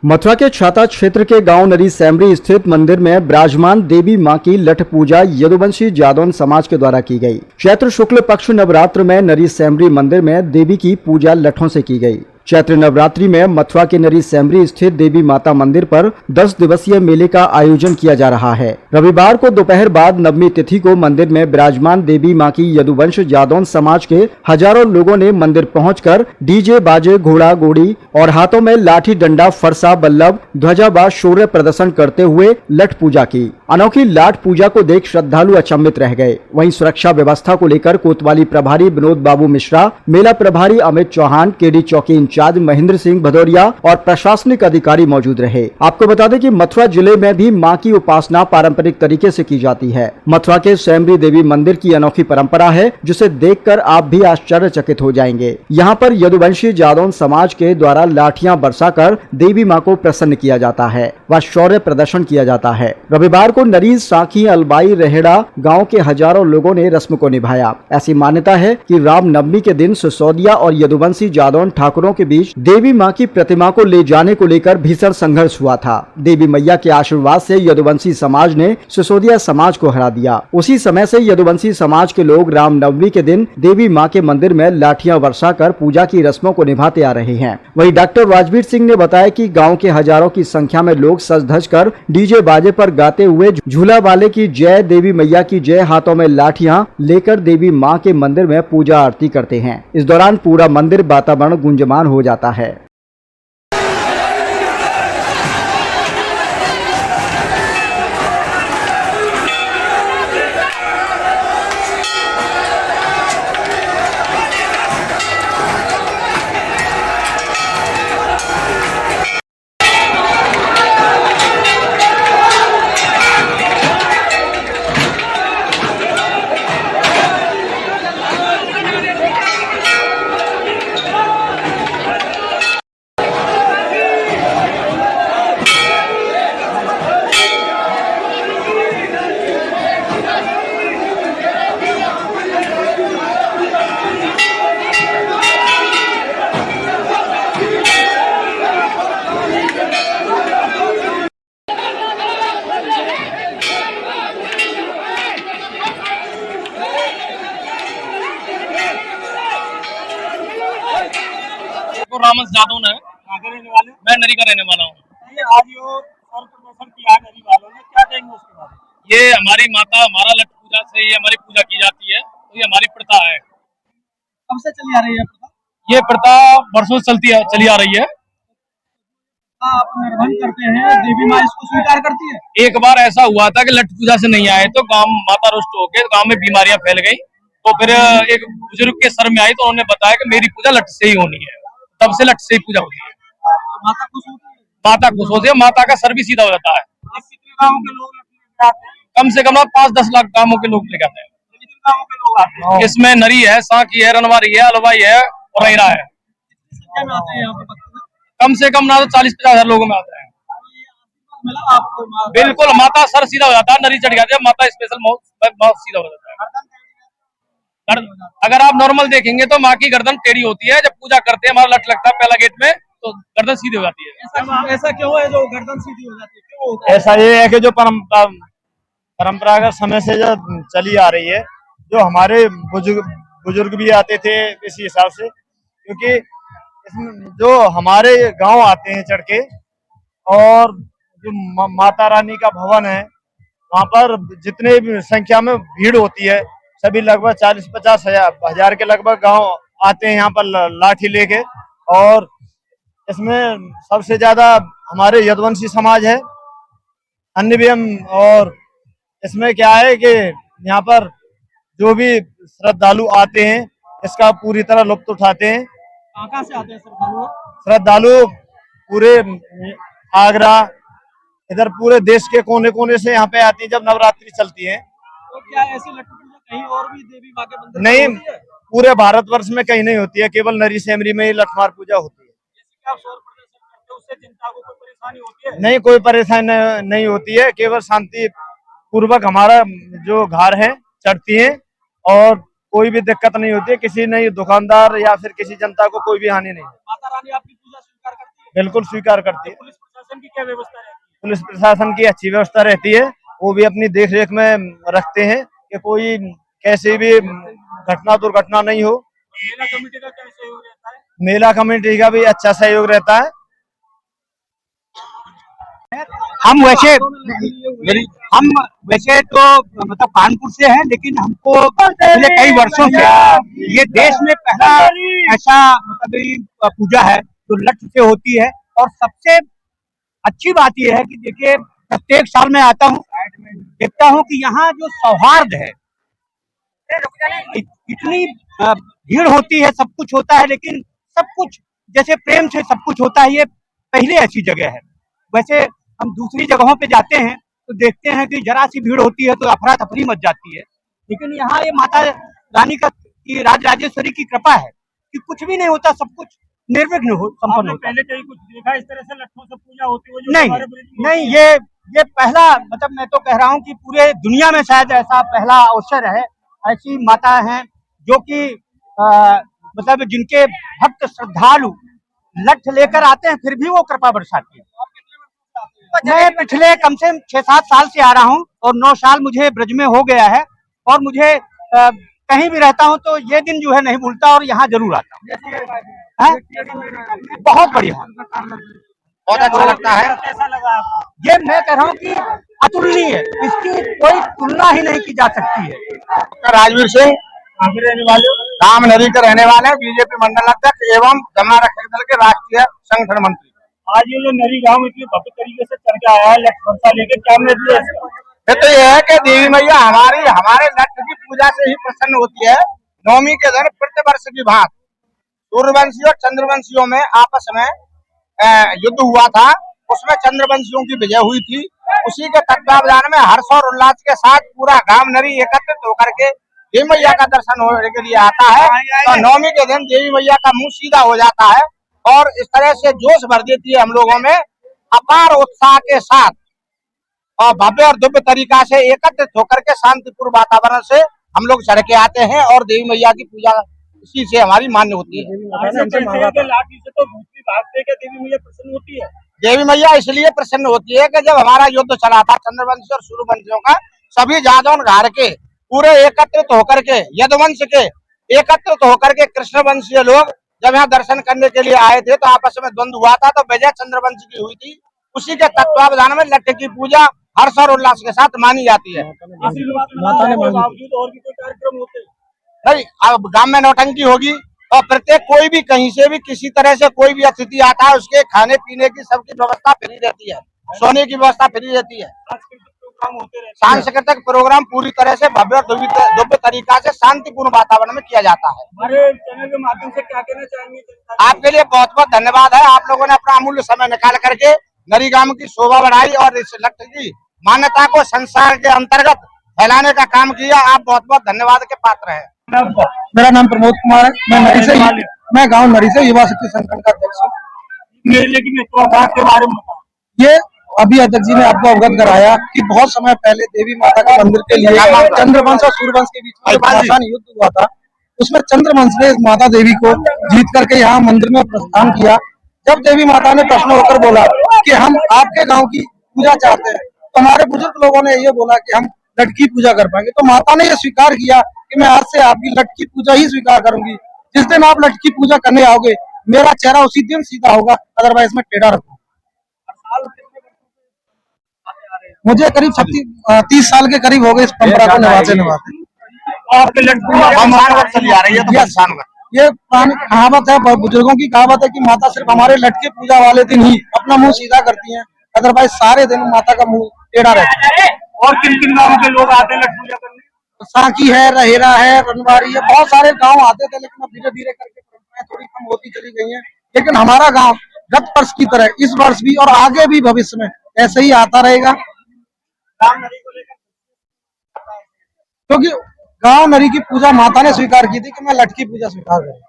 मथुरा के छाता क्षेत्र के गांव नरी सैमरी स्थित मंदिर में विराजमान देवी मां की लठ पूजा यदुवंशी जादौन समाज के द्वारा की गई। चैत्र शुक्ल पक्ष नवरात्र में नरी सैमरी मंदिर में देवी की पूजा लठों से की गई। चैत्र नवरात्रि में मथुरा के नरी सैमरी स्थित देवी माता मंदिर पर 10 दिवसीय मेले का आयोजन किया जा रहा है। रविवार को दोपहर बाद नवमी तिथि को मंदिर में विराजमान देवी मां की यदुवंश जादौन समाज के हजारों लोगों ने मंदिर पहुंचकर डीजे बाजे घोड़ा घोड़ी और हाथों में लाठी डंडा फरसा बल्लभ ध्वजा व शौर्य प्रदर्शन करते हुए लठ पूजा की। अनोखी लाठ पूजा को देख श्रद्धालु अचंभित रह गए। वहीं सुरक्षा व्यवस्था को लेकर कोतवाली प्रभारी विनोद बाबू मिश्रा, मेला प्रभारी अमित चौहान, केडी चौकी इंचार्ज महेंद्र सिंह भदौरिया और प्रशासनिक अधिकारी मौजूद रहे। आपको बता दें कि मथुरा जिले में भी मां की उपासना पारंपरिक तरीके से की जाती है। मथुरा के सैमरी देवी मंदिर की अनोखी परंपरा है, जिसे देखकर आप भी आश्चर्यचकित हो जाएंगे। यहाँ पर यदुवंशी जादौन समाज के द्वारा लाठियां बरसाकर देवी मां को प्रसन्न किया जाता है व शौर्य प्रदर्शन किया जाता है। रविवार को नरी, साखी, अलबाई, रेहड़ा गांव के हजारों लोगों ने रस्म को निभाया। ऐसी मान्यता है कि रामनवमी के दिन सिसोदिया और यदुवंशी जादौन ठाकुरों के बीच देवी मां की प्रतिमा को ले जाने को लेकर भीषण संघर्ष हुआ था। देवी मैया के आशीर्वाद से यदुवंशी समाज ने सिसोदिया समाज को हरा दिया। उसी समय से यदुवंशी समाज के लोग रामनवमी के दिन देवी मां के मंदिर में लाठियां बरसाकर पूजा की रस्मों को निभाते आ रहे हैं। वहीं डॉक्टर राजवीर सिंह ने बताया कि गांव के हजारों की संख्या में लोग सज धज कर डीजे बाजे पर गाते हुए झूला वाले की जय, देवी मैया की जय, हाथों में लाठियां लेकर देवी मां के मंदिर में पूजा आरती करते हैं। इस दौरान पूरा मंदिर वातावरण गुंजमान हो जाता है। रामस जादौन है। रहने वाले? मैं नरी का रहने वाला हूँ। आज ये और प्रदर्शन किया है नरी वालों ने, क्या कहेंगे उसके बारे में? ये हमारी माता, हमारा लठ पूजा से ये हमारी पूजा की जाती है, तो ये हमारी प्रथा है। कब से चली आ रही है प्रथा? ये प्रथा वर्षों से चली आ रही है। आप निर्बंध करते हैं, देवी माँ इसको स्वीकार करती है? एक बार ऐसा हुआ था कि लठ पूजा से नहीं आए तो गांव माता रुष्ट हो गए, गांव में बीमारियां फैल गई। तो फिर एक बुजुर्ग के सर में आई तो उन्होंने बताया कि मेरी पूजा लठ से ही होनी है। तब से लठ से ही पूजा होती है। माता खुश होती है? माता खुश होती है, माता का सर भी सीधा हो जाता है। आप कितने गाँव के लोग लेके आते हैं? कम से कम 5-10 लाख गांवों के लोग लेके आते हैं। कितने गाँव के लोग आते हैं? इसमें नरी है, साकी है, रनवारी है, अलवाई है और रैरा है। कितनी संख्या में आते हैं यहाँ पे? कम से कम ना तो 40-50 हजार लोगों में आते हैं। मिला आपको? बिल्कुल, माता सर सीधा हो जाता है, नरी चढ़ जाती है, माता स्पेशल बहुत सीधा हो जाता है। अगर आप नॉर्मल देखेंगे तो माँ की गर्दन टेढ़ी होती है। जब पूजा करते हैं, हमारा लठ लगता है पहला गेट में, तो गर्दन सीधी हो जाती है। ऐसा क्यों है जो गर्दन सीधी हो जाती है? क्यों होता है? ऐसा ये है कि जो परंपरागत समय से जो चली आ रही है, जो हमारे बुजुर्ग भी आते थे इसी हिसाब से, क्योंकि इसमें जो हमारे गांव आते हैं चढ़ के, और जो माता रानी का भवन है वहाँ पर जितने भी संख्या में भीड़ होती है, सभी लगभग 40-50 हजार के लगभग गांव आते हैं यहाँ पर लाठी लेके। और इसमें सबसे ज्यादा हमारे यदुवंशी समाज है, अन्य भी हम। और इसमें क्या है कि यहाँ पर जो भी श्रद्धालु आते हैं इसका पूरी तरह लुत्फ उठाते हैं। कहाँ से आते हैं श्रद्धालु? श्रद्धालु पूरे आगरा, इधर पूरे देश के कोने कोने से यहाँ पे आती है जब नवरात्रि चलती है। तो क्या ऐसी लठ पूजा कहीं और भी देवी माँ के मंदिर नहीं, में होती है? पूरे भारतवर्ष में कहीं नहीं होती है, केवल नरी सैमरी में ही लठमार पूजा होती है। जैसे आप शौर्य प्रदर्शन करते हो, उससे जनता को कोई परेशानी होती है? नहीं, कोई परेशानी नहीं होती है, केवल शांति पूर्वक हमारा जो घर है चढ़ती है और कोई भी दिक्कत नहीं होती है। किसी नहीं दुकानदार या फिर किसी जनता को कोई भी हानि नहीं है। माता रानी आपकी पूजा स्वीकार करती है? बिल्कुल स्वीकार करती है। पुलिस प्रशासन प्रशासन की क्या व्यवस्था रहती है? पुलिस प्रशासन की अच्छी व्यवस्था रहती है, वो भी अपनी देख रेख में रखते हैं कि कोई कैसे भी घटना दुर्घटना नहीं हो। मेला कमेटी का क्या सहयोग रहता है? मेला कमेटी का भी अच्छा सहयोग रहता है। हम वैसे तो मतलब कानपुर से हैं, लेकिन हमको पिछले कई वर्षों से ये देश में पहला ऐसा मतलब ये पूजा है जो लठ से होती है। और सबसे अच्छी बात यह है कि देखिए, प्रत्येक साल मैं आता हूँ, देखता हूँ कि यहाँ जो सौहार्द है, इतनी भीड़ होती है, सब कुछ होता है, लेकिन सब कुछ जैसे प्रेम से सब कुछ होता है। ये पहले ऐसी जगह है। वैसे हम दूसरी जगहों पे जाते हैं तो देखते हैं कि जरा सी भीड़ होती है तो अफरा तफरी मच जाती है, लेकिन यहाँ ये माता रानी का की राजराजेश्वरी की कृपा है कि कुछ भी नहीं होता, सब कुछ निर्विघ्न हो संपन्न होता है। पहले कहीं कुछ देखा इस तरह से लट्ठों से पूजा होती हुई? नहीं, ये पहला, मतलब मैं तो कह रहा हूँ कि पूरे दुनिया में शायद ऐसा पहला अवसर है। ऐसी माता हैं जो कि मतलब जिनके भक्त श्रद्धालु लठ लेकर आते हैं, फिर भी वो कृपा बरसाती है। मैं पिछले कम से कम 6-7 साल से आ रहा हूँ और 9 साल मुझे ब्रज में हो गया है, और मुझे कहीं भी रहता हूँ तो ये दिन जो है नहीं भूलता, और यहाँ जरूर आता हूँ। बहुत बढ़िया, बहुत अच्छा लगता है। कैसा लगा आपको? ये मैं कह रहा हूँ कि अतुलनीय है, इसकी कोई तुलना ही नहीं की जा सकती है। राजवीर सिंह, रहने वाले रामनगरी के रहने वाले, बीजेपी मंडल अध्यक्ष एवं जमुना रक्षक दल के राष्ट्रीय संगठन मंत्री। आज ये जो नरी गांव इतनी भव्य तरीके से चल के आया है लठ वर्षा लेके, क्या महत्व है इसका? ये तो ये है कि देवी मैया हमारे लठ की पूजा से ही प्रसन्न होती है। नवमी के दिन प्रतिवर्ष की भांति सूर्यवंशियों और चंद्रवंशियों में आपस में युद्ध हुआ था, उसमें चंद्रवंशियों की विजय हुई थी। उसी के तत्वावधान में हर्ष और उल्लास के साथ पूरा गांव नरी एकत्रित होकर के देवी मैया का दर्शन होने के लिए आता है। तो नवमी के दिन देवी मैया का मुंह सीधा हो जाता है और इस तरह से जोश भर देती है हम लोगों में। अपार उत्साह के साथ और भव्य और दिव्य तरीका से एकत्रित होकर के शांतिपूर्ण वातावरण से हम लोग चढ़ के आते हैं और देवी मैया की पूजा इसी से हमारी मान्य होती है। लाठी से तो दूसरी भागते क्या देवी मैया प्रसन्न होती है? देवी मैया इसलिए प्रसन्न होती है कि जब हमारा युद्ध चला था चंद्रवंशी और सूर्यवंशियों का, सभी जादौन घर के पूरे एकत्रित होकर के, यदुवंश के एकत्रित होकर के कृष्णवंशीय लोग जब यहाँ दर्शन करने के लिए आए थे तो आपस में द्वंद्व हुआ था, तो विजय चंद्रवंश की हुई थी। उसी के तत्वावधान में लठ की पूजा हर्ष और उल्लास के साथ मानी जाती है। माता ने बावजूद और भी कोई कार्यक्रम होते हैं? नहीं, अब गांव में नौटंकी होगी और प्रत्येक कोई भी कहीं से भी किसी तरह से कोई भी अतिथि आता है, उसके खाने पीने की सबकी व्यवस्था फ्री रहती है, सोने की व्यवस्था फ्री रहती है। सांस्कृतिक प्रोग्राम पूरी तरह से भव्य और दिव्य तरीका से शांतिपूर्ण वातावरण में किया जाता है। हमारे चैनल के माध्यम से क्या कहना चाहेंगे? आपके लिए बहुत बहुत धन्यवाद है, आप लोगों ने अपना अमूल्य समय निकाल करके नरी गांव की शोभा बढ़ाई और इस लठ की मान्यता को संसार के अंतर्गत फैलाने का काम किया। आप बहुत बहुत धन्यवाद के पात्र हैं। मेरा नाम प्रमोद कुमार है, मैं गांव नरी से युवा शक्ति संगठन का अध्यक्ष हूँ। मेले की के बारे में ये अभी अध्यक्ष जी ने आपको अवगत कराया कि बहुत समय पहले देवी माता के मंदिर के लिए चंद्रवंश और सूर्यवंश के बीच में घमासान युद्ध हुआ था। उसमें चंद्रवंश ने माता देवी को जीत करके यहाँ मंदिर में प्रस्थान किया। जब देवी माता ने प्रश्न होकर बोला कि हम आपके गांव की पूजा चाहते हैं, तो हमारे बुजुर्ग लोगों ने ये बोला कि हम लठ की पूजा कर पाएंगे। तो माता ने ये स्वीकार किया कि मैं आज से आपकी लठ की पूजा ही स्वीकार करूंगी। जिस दिन आप लठ की पूजा करने आओगे, मेरा चेहरा उसी दिन सीधा होगा, अदरवाइज में टेढ़ा रखूंगा। मुझे करीब 30 साल के करीब हो गए इस परंपरा को निभाते। आपके लठ चली आ रही है तो ये पुरानी कहावत है, बुजुर्गों की कहावत है कि माता सिर्फ हमारे लठ की पूजा वाले दिन ही अपना मुंह सीधा करती हैं, अदरवाइज सारे दिन माता का मुंह टेढ़ा रहता है। और किन किन गाँव के लोग आते हैं लठ पूजा करने? साकी है, रहेरा है, रनवारी है, बहुत सारे गांव आते थे, लेकिन अब धीरे धीरे करके परंपराएं थोड़ी कम होती चली गई हैं। लेकिन हमारा गांव गत वर्ष की तरह इस वर्ष भी और आगे भी भविष्य में ऐसे ही आता रहेगा, क्योंकि गांव नरी की पूजा माता ने स्वीकार की थी कि मैं लठ की पूजा स्वीकार करूं।